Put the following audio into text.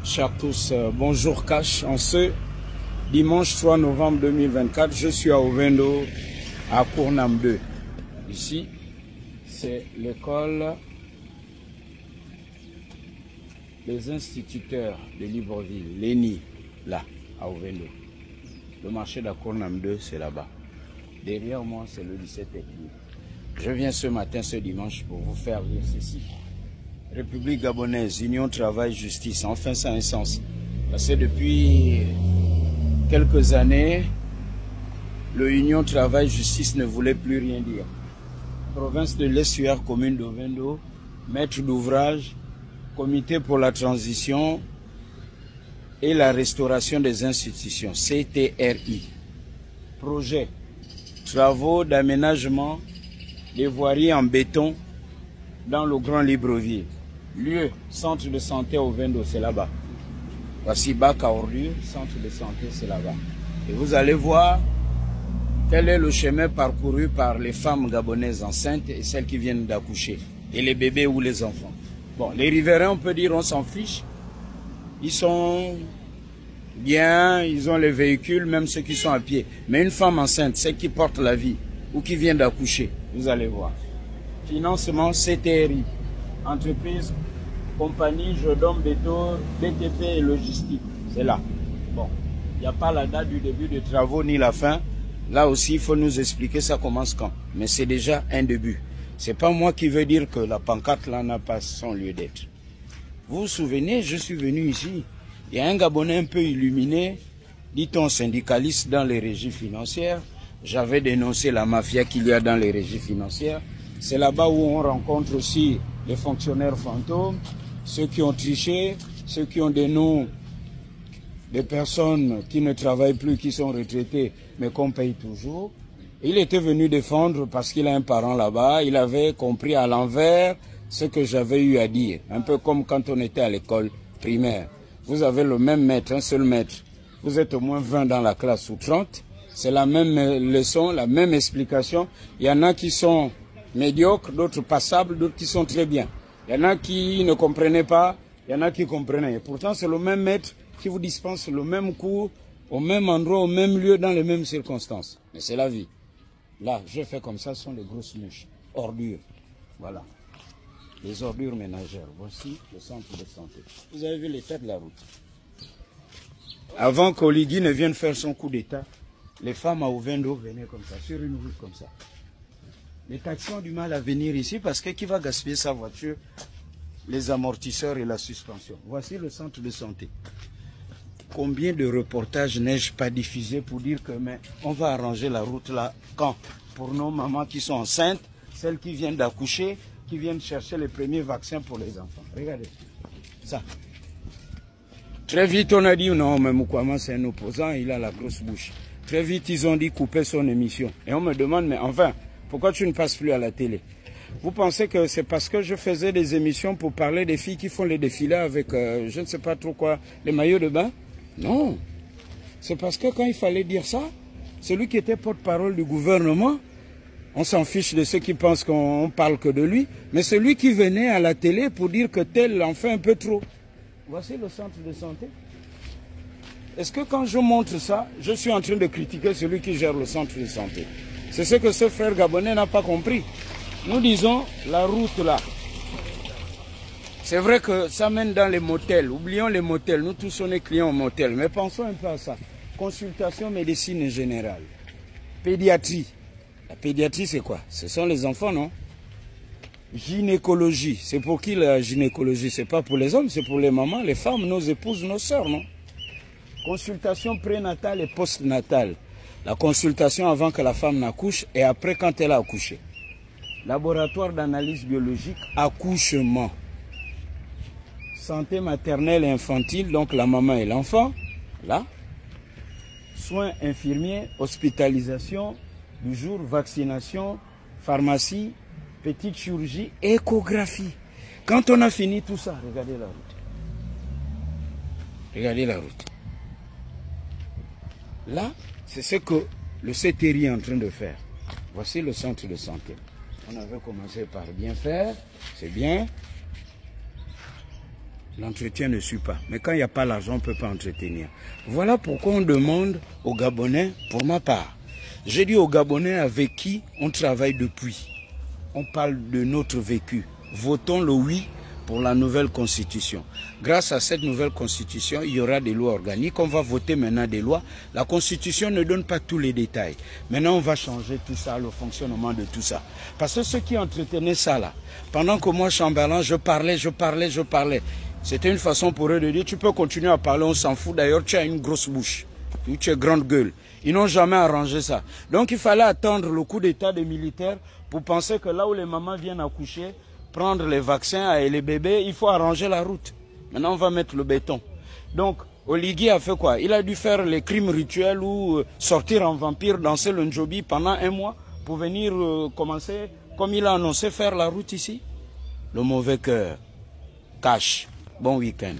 Chers tous, bonjour Cash. En ce dimanche 3 novembre 2024, je suis à Ovendo, à Kournam 2. Ici, c'est l'école des instituteurs de Libreville, l'ENI, là, à Ovendo. Le marché d'Akournam 2, c'est là-bas. Derrière moi, c'est le lycée technique. Je viens ce matin, ce dimanche, pour vous faire lire ceci. République gabonaise, Union, Travail, Justice. Enfin, ça a un sens. Parce que depuis quelques années, le Union, Travail, Justice ne voulait plus rien dire. Province de l'Estuaire, commune d'Ovendo, maître d'ouvrage, comité pour la transition et la restauration des institutions, CTRI. Projet, travaux d'aménagement des voiries en béton dans le Grand Libreville. Lieu, centre de santé Ovendo, c'est là-bas. Voici bac à ordures, centre de santé, c'est là-bas. Et vous allez voir quel est le chemin parcouru par les femmes gabonaises enceintes et celles qui viennent d'accoucher. Et les bébés ou les enfants. Bon, les riverains, on peut dire, on s'en fiche. Ils sont bien, ils ont les véhicules, même ceux qui sont à pied. Mais une femme enceinte, celle qui porte la vie ou qui vient d'accoucher, vous allez voir. Financement CTRI, entreprise, compagnie, Jodom, Béton, BTP et logistique. C'est là. Bon, il n'y a pas la date du début des travaux ni la fin. Là aussi, il faut nous expliquer ça commence quand. Mais c'est déjà un début. C'est pas moi qui veux dire que la pancarte là n'a pas son lieu d'être. Vous vous souvenez, je suis venu ici. Il y a un Gabonais un peu illuminé, dit-on syndicaliste dans les régies financières. J'avais dénoncé la mafia qu'il y a dans les régies financières. C'est là-bas où on rencontre aussi les fonctionnaires fantômes, ceux qui ont triché, ceux qui ont des noms de personnes qui ne travaillent plus, qui sont retraités, mais qu'on paye toujours. Il était venu défendre parce qu'il a un parent là-bas, il avait compris à l'envers ce que j'avais eu à dire. Un peu comme quand on était à l'école primaire. Vous avez le même maître, un seul maître. Vous êtes au moins 20 dans la classe ou 30. C'est la même leçon, la même explication. Il y en a qui sont médiocres, d'autres passables, d'autres qui sont très bien. Il y en a qui ne comprenaient pas, il y en a qui comprenaient. Et pourtant, c'est le même maître qui vous dispense le même cours, au même endroit, au même lieu, dans les mêmes circonstances. Mais c'est la vie. Là, je fais comme ça, ce sont les grosses mouches, ordures. Voilà. Les ordures ménagères. Voici le centre de santé. Vous avez vu l'état de la route. Avant qu'Oligui ne vienne faire son coup d'état, les femmes à Ovendo venaient comme ça, sur une route comme ça. Les taxis ont du mal à venir ici parce que qui va gaspiller sa voiture? Les amortisseurs et la suspension. Voici le centre de santé. Combien de reportages n'ai-je pas diffusé pour dire que mais on va arranger la route là quand? Pour nos mamans qui sont enceintes, celles qui viennent d'accoucher, qui viennent chercher les premiers vaccins pour les enfants. Regardez ça. Très vite on a dit non, mais Mukwama c'est un opposant, il a la grosse bouche. Très vite ils ont dit couper son émission. Et on me demande mais enfin, pourquoi tu ne passes plus à la télé? Vous pensez que c'est parce que je faisais des émissions pour parler des filles qui font les défilés avec, je ne sais pas trop quoi, les maillots de bain? Non. C'est parce que quand il fallait dire ça, celui qui était porte-parole du gouvernement, on s'en fiche de ceux qui pensent qu'on parle que de lui, mais celui qui venait à la télé pour dire que tel en fait un peu trop. Voici le centre de santé. Est-ce que quand je montre ça, je suis en train de critiquer celui qui gère le centre de santé? C'est ce que ce frère gabonais n'a pas compris. Nous disons la route là. C'est vrai que ça mène dans les motels. Oublions les motels. Nous tous on est clients au motel. Mais pensons un peu à ça. Consultation médecine générale. Pédiatrie. La pédiatrie c'est quoi? Ce sont les enfants, non? Gynécologie. C'est pour qui la gynécologie? C'est pas pour les hommes, c'est pour les mamans, les femmes, nos épouses, nos sœurs, non? Consultation prénatale et postnatale. La consultation avant que la femme n'accouche et après quand elle a accouché. Laboratoire d'analyse biologique, accouchement. Santé maternelle et infantile, donc la maman et l'enfant, là. Soins infirmiers, hospitalisation du jour, vaccination, pharmacie, petite chirurgie, échographie. Quand on a fini tout ça, regardez la route. Regardez la route. Là, c'est ce que le CTRI est en train de faire. Voici le centre de santé. On avait commencé par bien faire, c'est bien. l'entretien ne suit pas. Mais quand il n'y a pas l'argent, on ne peut pas entretenir. Voilà pourquoi on demande aux Gabonais, pour ma part, j'ai dit aux Gabonais avec qui on travaille depuis. On parle de notre vécu. Votons le oui pour la nouvelle constitution. Grâce à cette nouvelle constitution, il y aura des lois organiques. On va voter maintenant des lois. La constitution ne donne pas tous les détails. Maintenant, on va changer tout ça, le fonctionnement de tout ça. Parce que ceux qui entretenaient ça là, pendant que moi, Chamberlain, je parlais. C'était une façon pour eux de dire, tu peux continuer à parler, on s'en fout. D'ailleurs, tu as une grosse bouche. Tu as grande gueule. Ils n'ont jamais arrangé ça. Donc, il fallait attendre le coup d'état des militaires pour penser que là où les mamans viennent accoucher, prendre les vaccins et les bébés, il faut arranger la route. Maintenant, on va mettre le béton. Donc, Oligui a fait quoi? Il a dû faire les crimes rituels ou sortir en vampire, danser le njobi pendant 1 mois pour venir commencer, comme il a annoncé, faire la route ici. Le mauvais cœur. Cash. Bon week-end.